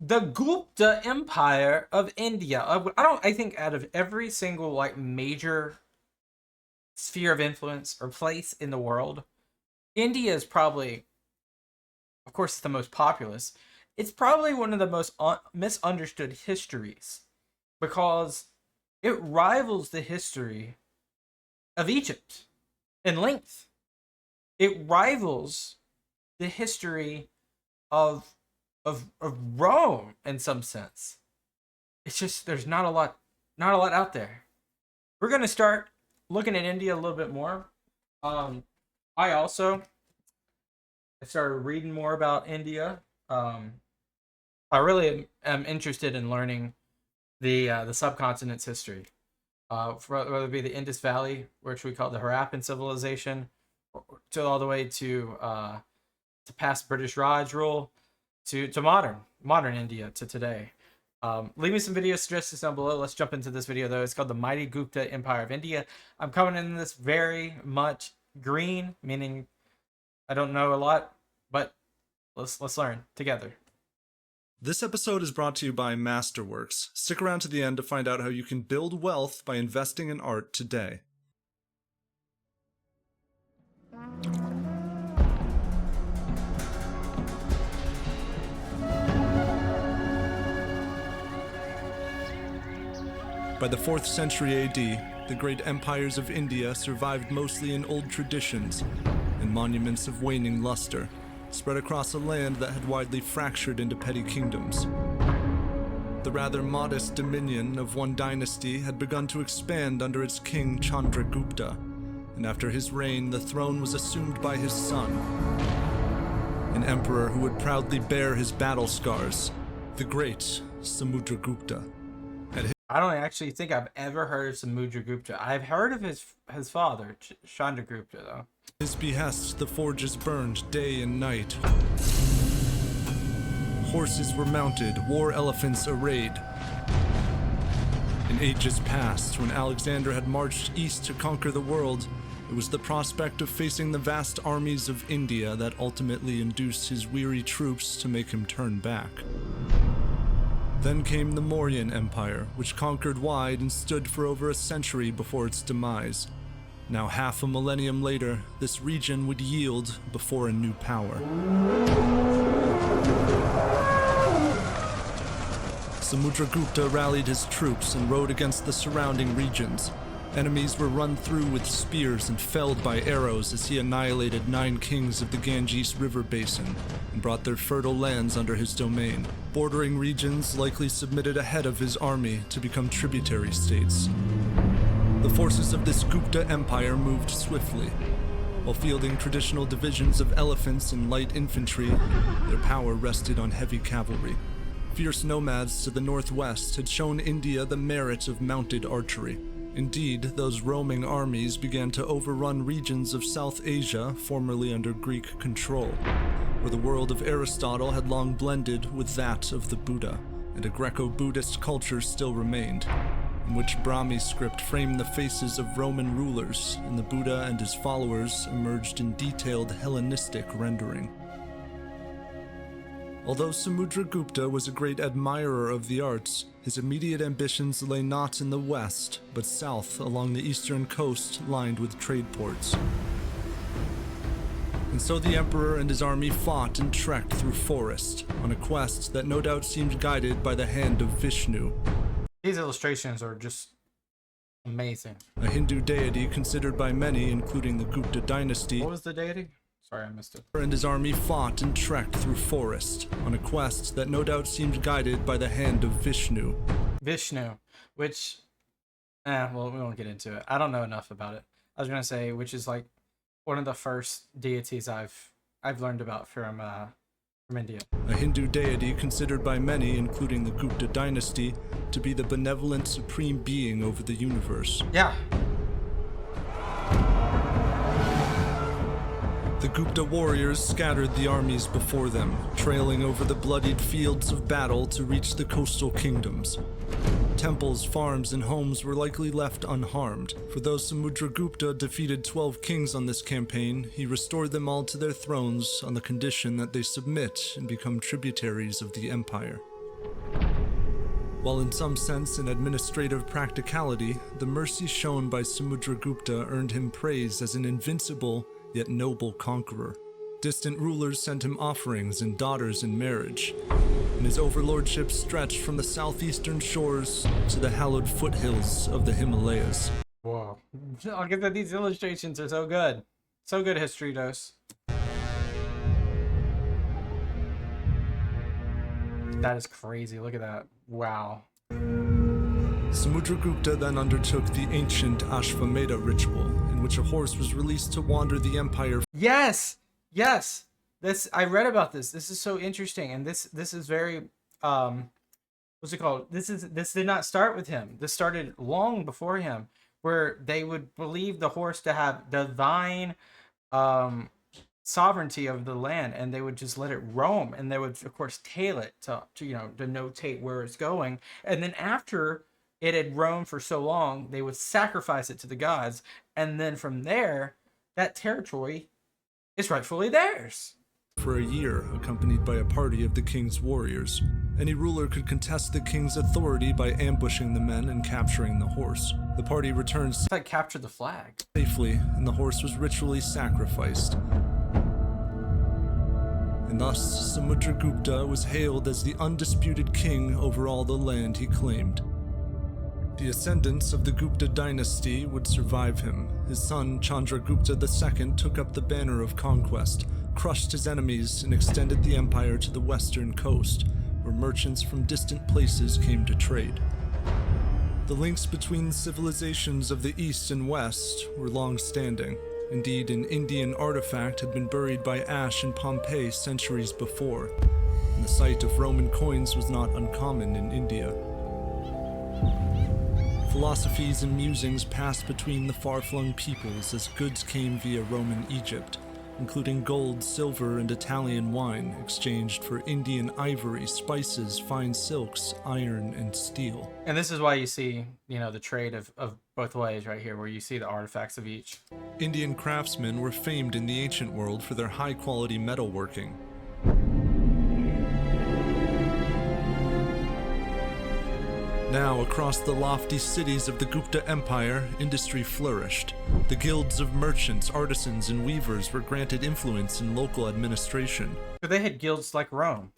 The Gupta Empire of India. I think out of every single like major sphere of influence or place in the world, India is probably, of course, it's the most populous. It's probably one of the most misunderstood histories because it rivals the history of Egypt in length. It rivals the history of Rome in some sense. It's just there's not a lot out there. We're gonna start looking at India a little bit more. I also started reading more about India. I really am interested in learning the subcontinent's history. Whether it be the Indus Valley, which we call the Harappan civilization, to all the way to past British Raj rule, to modern India to today. Leave me some video suggestions down below. Let's jump into this video though. It's called the Mighty Gupta Empire of India. I'm coming in this very much green, meaning I don't know a lot, but let's learn together. This episode is brought to you by Masterworks. Stick around to the end to find out how you can build wealth by investing in art today. By the 4th century AD, the great empires of India survived mostly in old traditions and monuments of waning luster, spread across a land that had widely fractured into petty kingdoms. The rather modest dominion of one dynasty had begun to expand under its king Chandragupta, and after his reign the throne was assumed by his son, an emperor who would proudly bear his battle scars, the great Samudragupta. I don't actually think I've ever heard of Samudragupta. I've heard of his father, Chandragupta, though. His behest, the forges burned day and night. Horses were mounted, war elephants arrayed. In ages past, when Alexander had marched east to conquer the world, it was the prospect of facing the vast armies of India that ultimately induced his weary troops to make him turn back. Then came the Mauryan Empire, which conquered wide and stood for over a century before its demise. Now half a millennium later, this region would yield before a new power. Samudragupta rallied his troops and rode against the surrounding regions. Enemies were run through with spears and felled by arrows as he annihilated 9 kings of the Ganges River basin and brought their fertile lands under his domain. Bordering regions likely submitted a head of his army to become tributary states. The forces of this Gupta Empire moved swiftly. While fielding traditional divisions of elephants and light infantry, their power rested on heavy cavalry. Fierce nomads to the northwest had shown India the merit of mounted archery. Indeed, those roaming armies began to overrun regions of South Asia formerly under Greek control, where the world of Aristotle had long blended with that of the Buddha, and a Greco-Buddhist culture still remained, in which Brahmi script framed the faces of Roman rulers, and the Buddha and his followers emerged in detailed Hellenistic rendering. Although Samudragupta was a great admirer of the arts, his immediate ambitions lay not in the west, but south along the eastern coast lined with trade ports. And so the emperor and his army fought and trekked through forest, on a quest that no doubt seemed guided by the hand of Vishnu. These illustrations are just amazing. A Hindu deity considered by many, including the Gupta dynasty. What was the deity? Sorry, I missed it. And his army fought and trekked through forest, on a quest that no doubt seemed guided by the hand of Vishnu. Vishnu, which, well, we won't get into it. I don't know enough about it. I was gonna say, which is like one of the first deities I've learned about from India. A Hindu deity considered by many, including the Gupta dynasty, to be the benevolent supreme being over the universe. Yeah. The Gupta warriors scattered the armies before them, trailing over the bloodied fields of battle to reach the coastal kingdoms. Temples, farms, and homes were likely left unharmed, for though Samudragupta defeated 12 kings on this campaign, he restored them all to their thrones on the condition that they submit and become tributaries of the empire. While in some sense an administrative practicality, the mercy shown by Samudragupta earned him praise as an invincible yet noble conqueror. Distant rulers sent him offerings and daughters in marriage, and his overlordship stretched from the southeastern shores to the hallowed foothills of the Himalayas. Whoa. I'll get that these illustrations are so good. So good, History Dose. That is crazy. Look at that. Wow. Samudragupta then undertook the ancient Ashvamedha ritual, in which a horse was released to wander the empire. Yes! Yes! I read about this. This is so interesting, and this is very what's it called? This did not start with him. This started long before him, where they would believe the horse to have divine sovereignty of the land, and they would just let it roam, and they would of course tail it to notate where it's going, and then after it had roamed for so long, they would sacrifice it to the gods, and then from there that territory is rightfully theirs. For a year, accompanied by a party of the king's warriors. Any ruler could contest the king's authority by ambushing the men and capturing the horse. The party returns It's like capture the flag. safely, and the horse was ritually sacrificed. And thus, Samudragupta was hailed as the undisputed king over all the land he claimed. The ascendants of the Gupta dynasty would survive him. His son, Chandragupta II, took up the banner of conquest, crushed his enemies, and extended the empire to the western coast, where merchants from distant places came to trade. The links between the civilizations of the East and West were long-standing. Indeed, an Indian artifact had been buried by ash in Pompeii centuries before, and the sight of Roman coins was not uncommon in India. Philosophies and musings passed between the far-flung peoples as goods came via Roman Egypt, including gold, silver, and Italian wine, exchanged for Indian ivory, spices, fine silks, iron, and steel. And this is why you see, the trade of both ways right here, where you see the artifacts of each. Indian craftsmen were famed in the ancient world for their high-quality metalworking. Now, across the lofty cities of the Gupta Empire, industry flourished. The guilds of merchants, artisans, and weavers were granted influence in local administration. But they had guilds like Rome.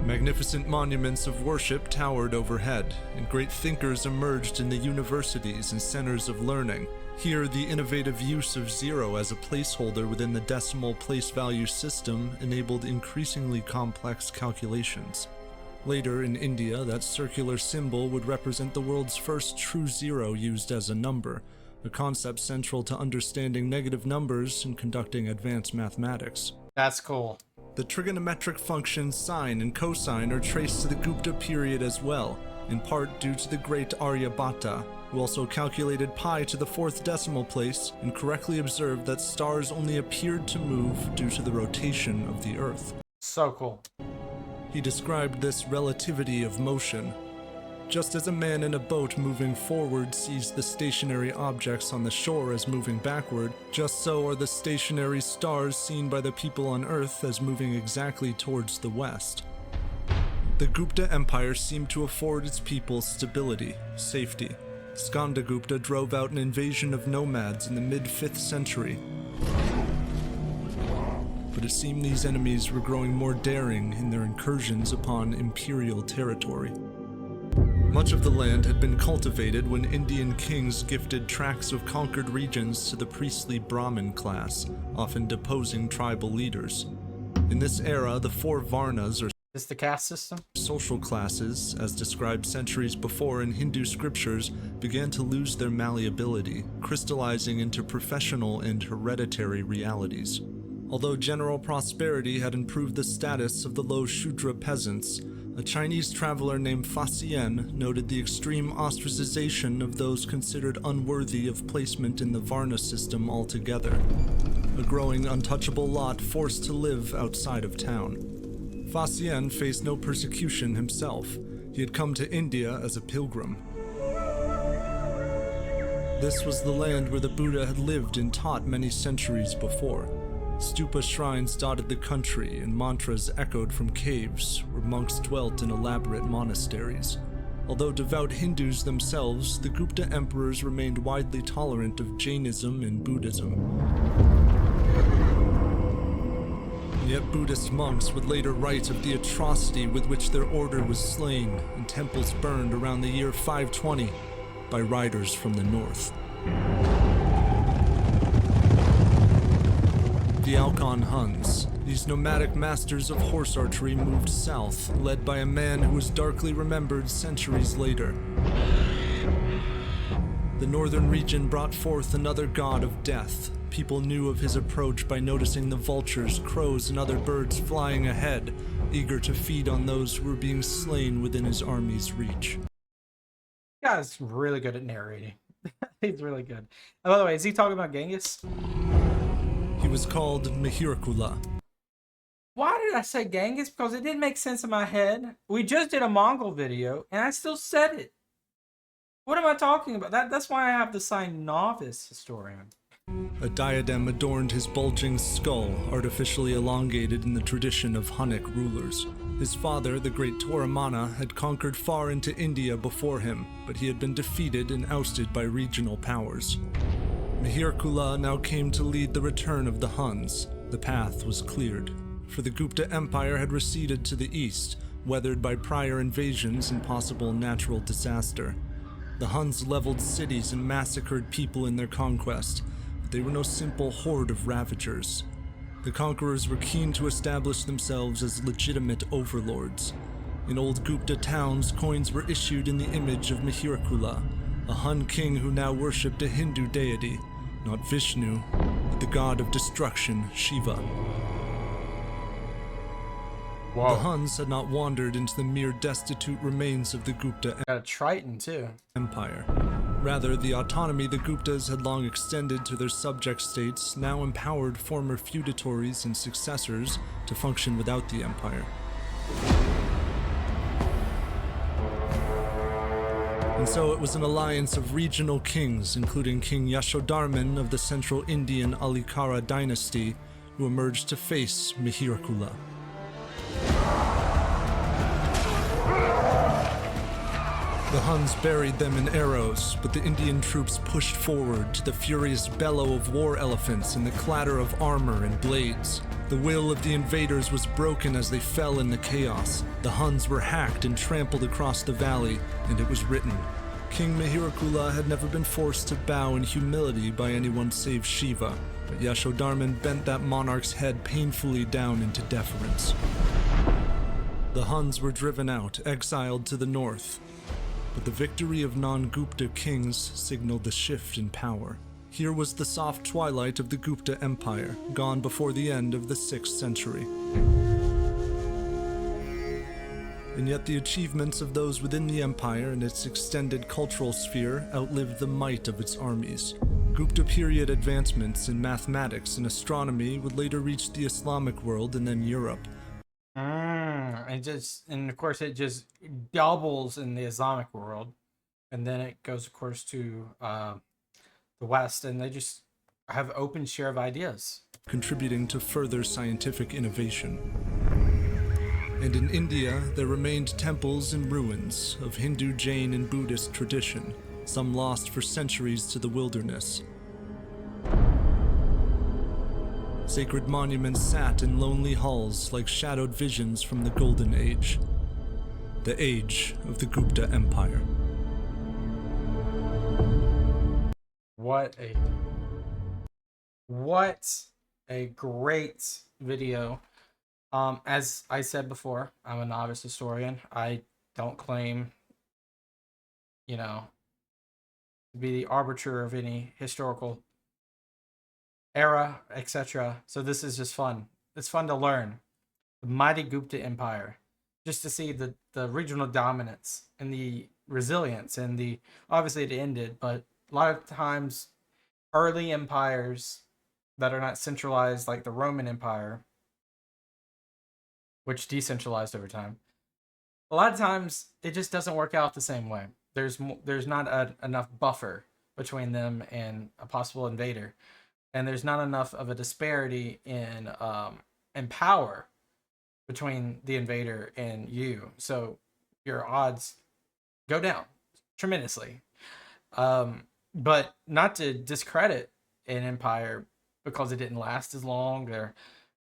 Magnificent monuments of worship towered overhead, and great thinkers emerged in the universities and centers of learning. Here, the innovative use of zero as a placeholder within the decimal place value system enabled increasingly complex calculations. Later in India, that circular symbol would represent the world's first true zero used as a number, a concept central to understanding negative numbers and conducting advanced mathematics. That's cool. The trigonometric functions sine and cosine are traced to the Gupta period as well, in part due to the great Aryabhata, who also calculated pi to the fourth decimal place and correctly observed that stars only appeared to move due to the rotation of the Earth. So cool. He described this relativity of motion. Just as a man in a boat moving forward sees the stationary objects on the shore as moving backward, just so are the stationary stars seen by the people on Earth as moving exactly towards the west. The Gupta Empire seemed to afford its people stability, safety. Skandagupta drove out an invasion of nomads in the mid-5th century. But it seemed these enemies were growing more daring in their incursions upon imperial territory. Much of the land had been cultivated when Indian kings gifted tracts of conquered regions to the priestly Brahmin class, often deposing tribal leaders. In this era, the 4 Varnas, or Is the caste system? social classes, as described centuries before in Hindu scriptures, began to lose their malleability, crystallizing into professional and hereditary realities. Although general prosperity had improved the status of the low Shudra peasants, a Chinese traveler named Fa Xian noted the extreme ostracization of those considered unworthy of placement in the Varna system altogether, a growing untouchable lot forced to live outside of town. Fa Xian faced no persecution himself. He had come to India as a pilgrim. This was the land where the Buddha had lived and taught many centuries before. Stupa shrines dotted the country, and mantras echoed from caves where monks dwelt in elaborate monasteries. Although devout Hindus themselves, the Gupta emperors remained widely tolerant of Jainism and Buddhism. Yet Buddhist monks would later write of the atrocity with which their order was slain and temples burned around the year 520 by riders from the north. The Alkan Huns, these nomadic masters of horse archery, moved south, led by a man who was darkly remembered centuries later. The northern region brought forth another god of death. People knew of his approach by noticing the vultures, crows, and other birds flying ahead, eager to feed on those who were being slain within his army's reach. This guy's really good at narrating. He's really good. And by the way, is he talking about Genghis? He was called Mihirkula. Why did I say Genghis? Because it didn't make sense in my head. We just did a Mongol video, and I still said it. What am I talking about? That's why I have the sign novice historian. A diadem adorned his bulging skull, artificially elongated in the tradition of Hunnic rulers. His father, the great Toramana, had conquered far into India before him, but he had been defeated and ousted by regional powers. Mihirkula now came to lead the return of the Huns. The path was cleared, for the Gupta Empire had receded to the east, weathered by prior invasions and possible natural disaster. The Huns leveled cities and massacred people in their conquest, but they were no simple horde of ravagers. The conquerors were keen to establish themselves as legitimate overlords. In old Gupta towns, coins were issued in the image of Mihirkula, a Hun king who now worshipped a Hindu deity, not Vishnu, but the god of destruction, Shiva. Whoa. The Huns had not wandered into the mere destitute remains of the Gupta Got a Triton, too. Empire. Rather, the autonomy the Guptas had long extended to their subject states now empowered former feudatories and successors to function without the empire. And so it was an alliance of regional kings, including King Yashodharman of the Central Indian Alikara dynasty, who emerged to face Mihirkula. The Huns buried them in arrows, but the Indian troops pushed forward to the furious bellow of war elephants and the clatter of armor and blades. The will of the invaders was broken as they fell in the chaos. The Huns were hacked and trampled across the valley, and it was written, King Mihirkula had never been forced to bow in humility by anyone save Shiva, but Yashodharman bent that monarch's head painfully down into deference. The Huns were driven out, exiled to the north, but the victory of non-Gupta kings signaled the shift in power. Here was the soft twilight of the Gupta Empire, gone before the end of the 6th century. And yet the achievements of those within the empire and its extended cultural sphere outlived the might of its armies. Gupta period advancements in mathematics and astronomy would later reach the Islamic world and then Europe. And of course it just doubles in the Islamic world, and then it goes, of course, to the West, and they just have open share of ideas, contributing to further scientific innovation. And in India, there remained temples and ruins of Hindu, Jain, and Buddhist tradition, some lost for centuries to the wilderness. Sacred monuments sat in lonely halls like shadowed visions from the Golden Age, the age of the Gupta Empire. What a great video. As I said before, I'm a novice historian. I don't claim, to be the arbiter of any historical era, etc. So this is just fun. It's fun to learn. The mighty Gupta Empire. Just to see the regional dominance and the resilience and obviously it ended, but a lot of times early empires that are not centralized like the Roman Empire, which decentralized over time, a lot of times it just doesn't work out the same way. There's not enough buffer between them and a possible invader, and there's not enough of a disparity in power between the invader and you. So your odds go down tremendously. But not to discredit an empire because it didn't last as long, or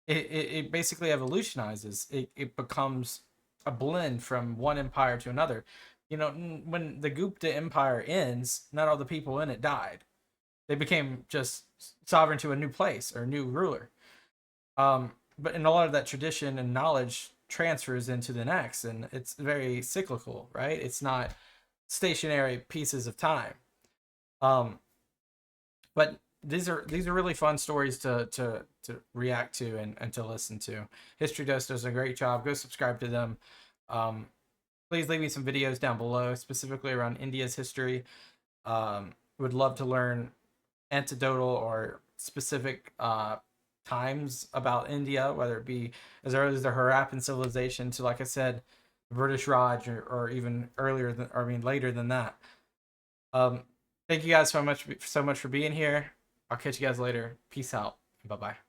it basically evolutionizes. It becomes a blend from one empire to another. You know, when the Gupta Empire ends, not all the people in it died. They became just sovereign to a new place or a new ruler. But in a lot of that tradition and knowledge transfers into the next, and it's very cyclical, right? It's not stationary pieces of time. But these are really fun stories to react to and to listen to. History Dose does a great job. Go subscribe to them. Please leave me some videos down below, specifically around India's history. Would love to learn anecdotal or specific times about India, whether it be as early as the Harappan civilization to, like I said, the British Raj, or even earlier than, or I mean later than that. Thank you guys so much for being here. I'll catch you guys later. Peace out. Bye bye.